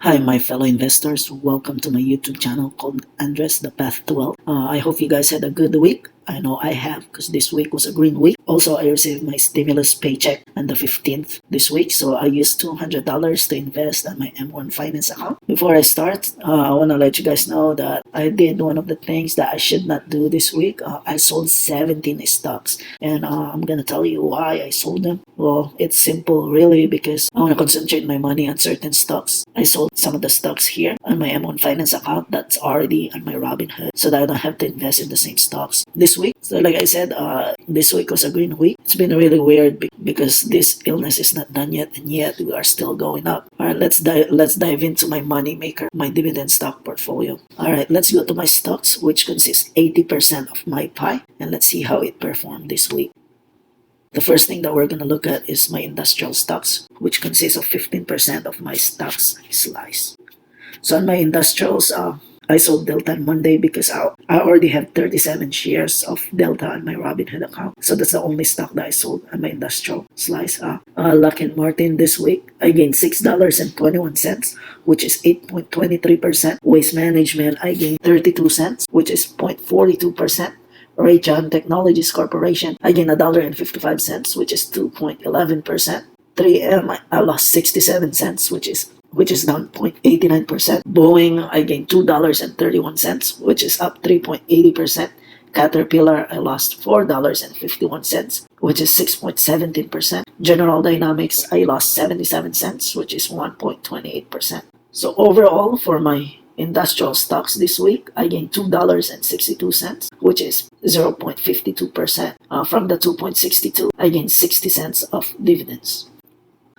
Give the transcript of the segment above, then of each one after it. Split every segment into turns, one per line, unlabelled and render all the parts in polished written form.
Hi, my fellow investors. Welcome to my YouTube channel called Andrres, The Path to Wealth. I hope you guys had a good week. I know I have because this week was a green week. Also, I received my stimulus paycheck on the 15th this week, so I used $200 to invest on my M1 Finance account. Before I start, I want to let you guys know that I did one of the things that I should not do this week. I sold 17 stocks, and I'm going to tell you why I sold them. Well, it's simple really because I want to concentrate my money on certain stocks. I sold some of the stocks here on my M1 Finance account that's already on my Robinhood so that I don't have to invest in the same stocks this week. So like I said, this week was a green week. It's been really weird because this illness is not done yet, and yet we are still going up. All right, let's dive into my money maker, my dividend stock portfolio. All right, let's go to my stocks, which consists 80% of my pie, and let's see how it performed this week. The first thing that we're going to look at is my industrial stocks, which consists of 15% of my stocks slice. So on my industrials, I sold Delta on Monday because I already have 37 shares of Delta on my Robinhood account. So that's the only stock that I sold on my industrial slice. Lockheed Martin this week, I gained $6.21, which is 8.23%. Waste Management, I gained 32 cents, which is 0.42%. Raytheon Technologies Corporation, I gained $1.55, which is 2.11%. 3M, I lost 67 cents, which is down 0.89%. Boeing, I gained $2.31, which is up 3.80%. Caterpillar, I lost $4.51, which is 6.17%. General Dynamics, I lost 77 cents, which is 1.28%. So overall, for my industrial stocks this week, I gained $2.62, which is 0.52%. From the 2.62, I gained 60 cents of dividends.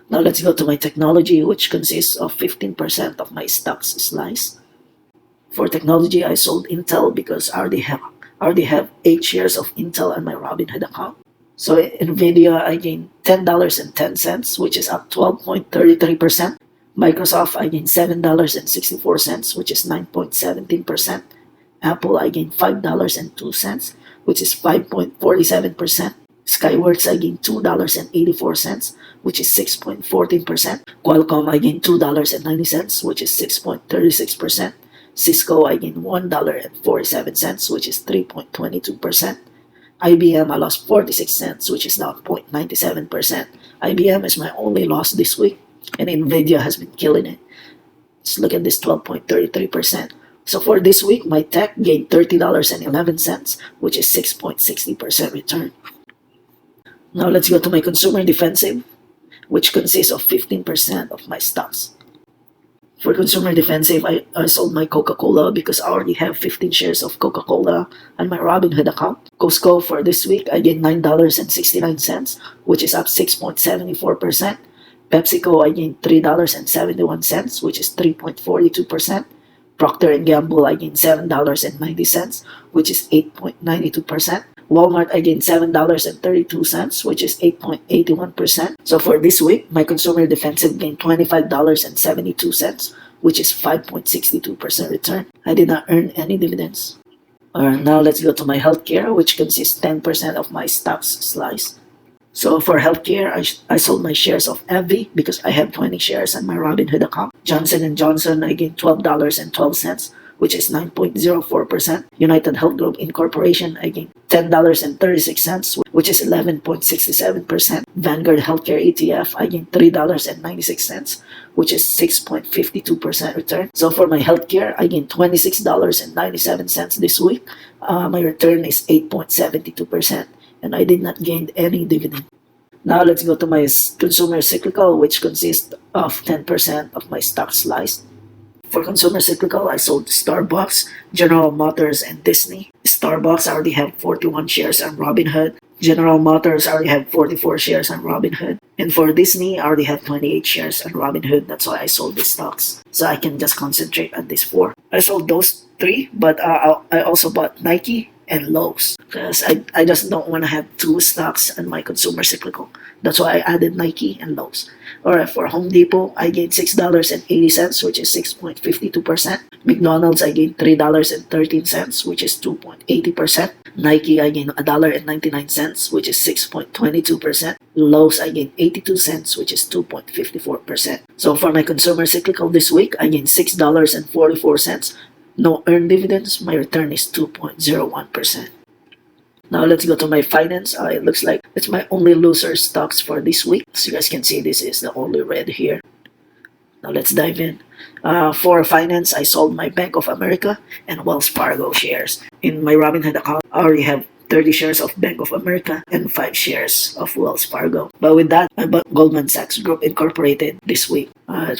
Now let's go to my technology, which consists of 15% of my stocks slice. For technology, I sold Intel because I already have 8 shares of Intel on my Robinhood account. So Nvidia, I gained $10.10, which is up 12.33%. Microsoft, I gained $7.64, which is 9.17%. Apple, I gained $5.02, which is 5.47%. Skyworks, I gained $2.84, which is 6.14%. Qualcomm, I gained $2.90, which is 6.36%. Cisco, I gained $1.47, which is 3.22%. IBM, I lost 46 cents, which is down 0.97%. IBM is my only loss this week, and Nvidia has been killing it. Let's look at this 12.33%. So for this week, my tech gained $30.11, which is 6.60% return. Now let's go to my consumer defensive, which consists of 15% of my stocks. For consumer defensive, I sold my Coca-Cola because I already have 15 shares of Coca-Cola on my Robinhood account. Costco, for this week, I gained $9.69, which is up 6.74%. PepsiCo, I gained $3.71, which is 3.42%. Procter & Gamble, I gained $7.90, which is 8.92%. Walmart, I gained $7.32, which is 8.81%. So for this week, my consumer defensive gained $25.72, which is 5.62% return. I did not earn any dividends. Alright, now let's go to my healthcare, which consists 10% of my stocks slice. So for healthcare, I sold my shares of AbbVie because I have 20 shares on my Robinhood account. Johnson & Johnson, I gained $12.12, which is 9.04%. United Health Group Incorporation, I gained $10.36, which is 11.67%. Vanguard Healthcare ETF, I gained $3.96, which is 6.52% return. So for my healthcare, I gained $26.97 this week. My return is 8.72%, and I did not gain any dividend. Now let's go to my consumer cyclical, which consists of 10% of my stock slice. For consumer cyclical, I sold Starbucks, General Motors, and Disney. Starbucks, I already have 41 shares on Robinhood. General Motors, I already have 44 shares on Robinhood. And for Disney, I already have 28 shares on Robinhood. That's why I sold these stocks, so I can just concentrate on these 4. I sold those 3, but I also bought Nike and Lowe's because I just don't want to have 2 stocks on my consumer cyclical. That's why I added Nike and Lowe's. Alright, for Home Depot, I gained $6.80, which is 6.52%. McDonald's, I gained $3.13, which is 2.80%. Nike, I gained $1.99, which is 6.22%. Lowe's, I gained 82 cents, which is 2.54%. So for my consumer cyclical this week, I gained $6.44. No earned dividends. My return is 2.01%. Now let's go to my finance. It looks like it's my only loser stocks for this week. As you guys can see, this is the only red here. Now let's dive in. For finance, I sold my Bank of America and Wells Fargo shares. In my Robinhood account, I already have 30 shares of Bank of America and 5 shares of Wells Fargo. But with that, I bought Goldman Sachs Group Incorporated this week.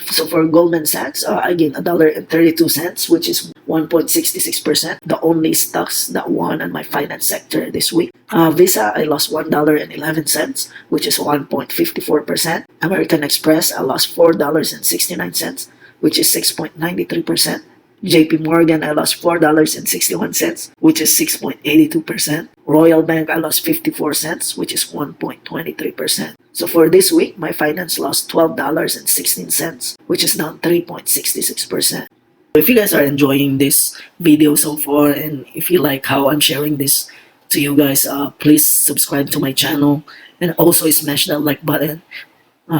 So for Goldman Sachs, I gained $1.32, which is 1.66%. The only stocks that won in my finance sector this week. Visa, I lost $1.11, which is 1.54%. American Express, I lost $4.69, which is 6.93%. JP Morgan, I lost $4.61, which is 6.82%. Royal Bank, I lost 54 cents, which is 1.23%. So for this week, my finance lost $12.16, which is down 3.66%. If you guys are enjoying this video so far, and if you like how I'm sharing this to you guys, please subscribe to my channel, and also smash that like button.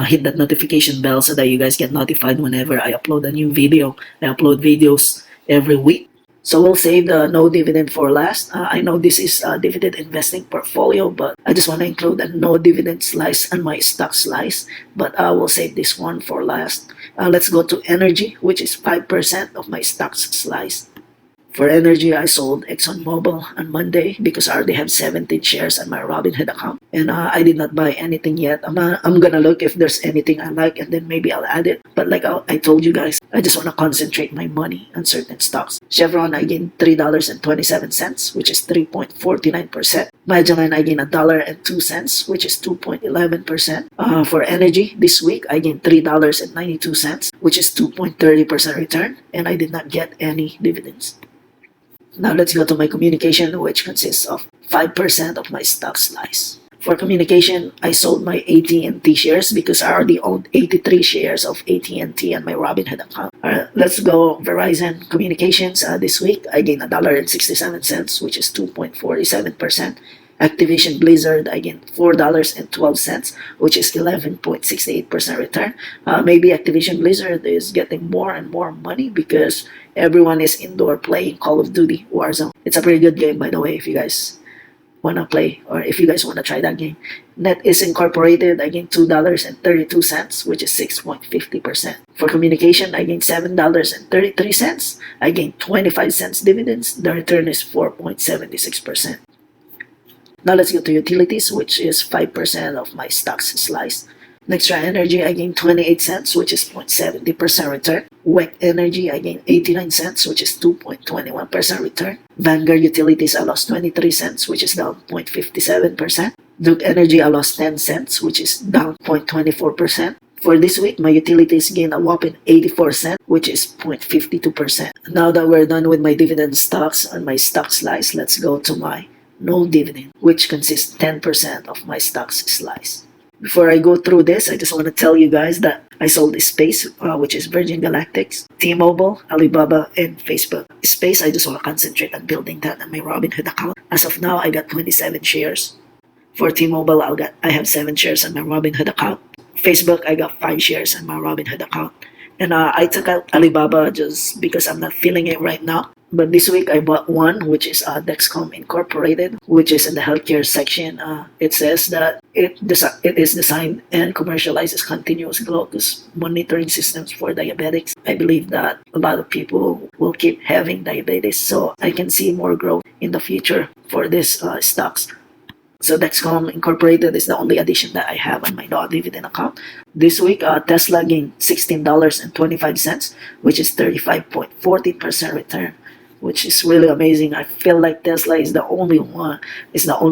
Hit that notification bell so that you guys get notified whenever I upload a new video. I upload videos every week. So we'll save the no dividend for last. I know this is a dividend investing portfolio, but I just want to include a no dividend slice on my stock slice. But I will save this one for last. Let's go to energy, which is 5% of my stocks slice. For energy, I sold ExxonMobil on Monday because I already have 17 shares on my Robinhood account. And I did not buy anything yet. I'm going to look if there's anything I like, and then maybe I'll add it. But like I told you guys, I just want to concentrate my money on certain stocks. Chevron, I gained $3.27, which is 3.49%. Magellan, I gained $1.02, which is 2.11%. For energy, this week, I gained $3.92, which is 2.30% return. And I did not get any dividends. Now let's go to my communication, which consists of 5% of my stock slice. For communication, I sold my AT&T shares because I already owned 83 shares of AT&T on my Robinhood account. Alright, let's go Verizon Communications. This week, I gained $1.67, which is 2.47%. Activision Blizzard, I gained $4.12, which is 11.68% return. Maybe Activision Blizzard is getting more and more money because everyone is indoor playing Call of Duty Warzone. It's a pretty good game, by the way, if you guys want to play or if you guys want to try that game. Net is Incorporated, I gained $2.32, which is 6.50%. For communication, I gained $7.33. I gained 25 cents dividends. The return is 4.76%. Now let's go to utilities, which is 5% of my stocks slice. Nextra Energy, I gained 28 cents, which is 0.70% return. WEC Energy, I gained 89 cents, which is 2.21% return. Vanguard Utilities, I lost 23 cents, which is down 0.57%. Duke Energy, I lost 10 cents, which is down 0.24%. For this week, my utilities gained a whopping 84 cents, which is 0.52%. Now that we're done with my dividend stocks and my stock slice, let's go to my no dividend, which consists 10% of my stocks slice. Before I go through this, I just want to tell you guys that I sold Space, which is Virgin Galactic, T-Mobile, Alibaba, and Facebook. Space, I just want to concentrate on building that on my Robinhood account. As of now, I got 27 shares. For T-Mobile, I have 7 shares on my Robinhood account. Facebook, I got 5 shares on my Robinhood account. And I took out Alibaba just because I'm not feeling it right now. But this week I bought one, which is Dexcom Incorporated, which is in the healthcare section. It says that it is designed and commercializes continuous glucose monitoring systems for diabetics. I believe that a lot of people will keep having diabetes, so I can see more growth in the future for these stocks. So Dexcom Incorporated is the only addition that I have on my no-dividend account. This week, Tesla gained $16.25, which is 35.14% return, which is really amazing. I feel like Tesla is the only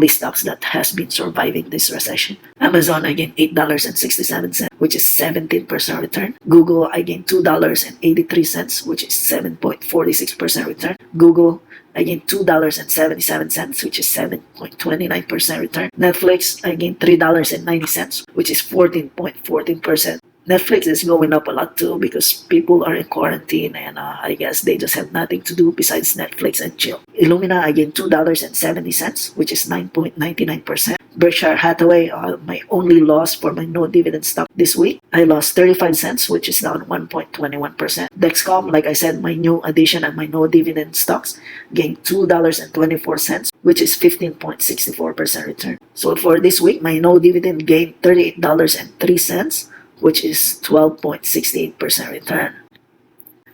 stocks that has been surviving this recession. Amazon, I gained $8.67, which is 17% return. Google, I gained $2.83, which is 7.46% return. Google, I gained $2.77, which is 7.29% return. Netflix, I gained $3.90, which is 14.14% Netflix is going up a lot too because people are in quarantine and I guess they just have nothing to do besides Netflix and chill. Illumina, I gained $2.70, which is 9.99%. Berkshire Hathaway, my only loss for my no dividend stock this week. I lost 35 cents, which is down 1.21%. Dexcom, like I said, my new addition and my no dividend stocks gained $2.24, which is 15.64% return. So for this week, my no dividend gained $38.03, which is 12.68% return.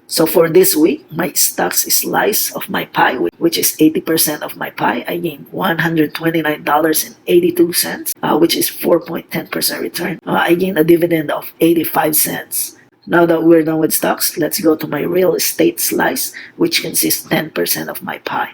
So for this week, my stocks slice of my pie, which is 80% of my pie, I gained $129.82, which is 4.10% return. I gained a dividend of 85 cents. Now that we're done with stocks, let's go to my real estate slice, which consists 10% of my pie.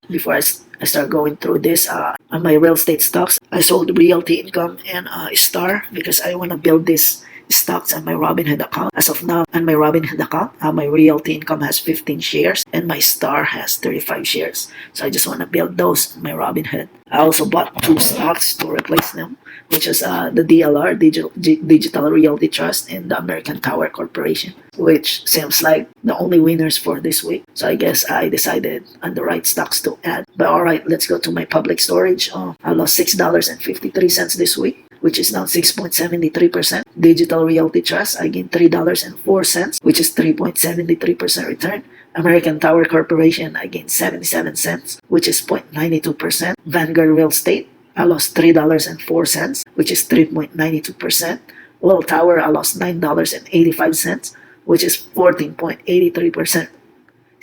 Before I start going through this, on my real estate stocks, I sold Realty Income and Star because I want to build this stocks on my Robinhood account. As of now, on my Robinhood account, my Realty Income has 15 shares and my Star has 35 shares. So I just want to build those on my Robinhood. I also bought 2 stocks to replace them, which is the DLR, Digital Realty Trust, and the American Tower Corporation, which seems like the only winners for this week. So I guess I decided on the right stocks to add. But alright, let's go to my public storage. I lost $6.53 this week, which is down 6.73%. Digital Realty Trust, I gained $3.04, which is 3.73% return. American Tower Corporation, I gained 77 cents, which is 0.92%. Vanguard Real Estate, I lost $3.04, which is 3.92%. Well Tower, I lost $9.85, which is 14.83%.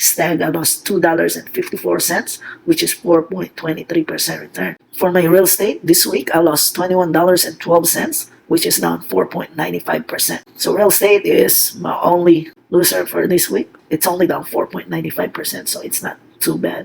Stag, I lost $2.54, which is 4.23% return. For my real estate, this week I lost $21.12, which is down 4.95%. So real estate is my only loser for this week. It's only down 4.95%, so it's not too bad.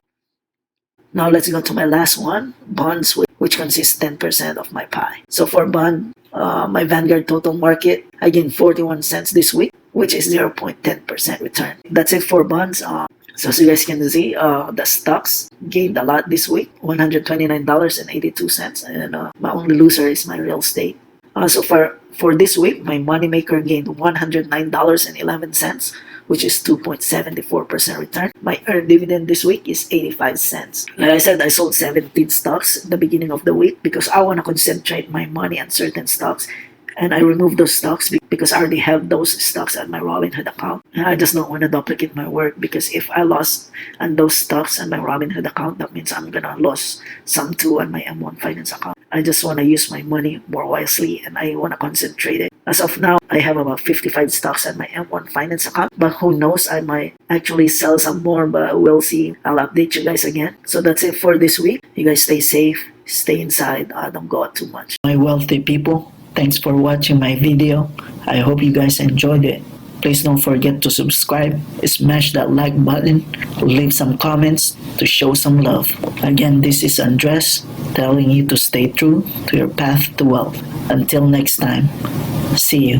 Now let's go to my last one, bonds, which consists 10% of my pie. So for bond, my Vanguard Total Market, I gained 41 cents this week, which is 0.10% return. That's it for bonds. So as you guys can see, the stocks gained a lot this week, $129.82, and my only loser is my real estate. So for this week, my moneymaker gained $109.11, which is 2.74% return. My earned dividend this week is 85 cents. Like I said, I sold 17 stocks at the beginning of the week because I want to concentrate my money on certain stocks. And I removed those stocks because I already have those stocks at my Robinhood account. And I just don't want to duplicate my work because if I lost on those stocks on my Robinhood account, that means I'm going to lose some too on my M1 Finance account. I just want to use my money more wisely and I want to concentrate it. As of now, I have about 55 stocks at my M1 Finance account. But who knows, I might actually sell some more, but we'll see. I'll update you guys again. So that's it for this week. You guys stay safe, stay inside, don't go out too much. My wealthy people, thanks for watching my video. I hope you guys enjoyed it. Please don't forget to subscribe, smash that like button, leave some comments to show some love. Again, this is Andres telling you to stay true to your path to wealth. Until next time, see you.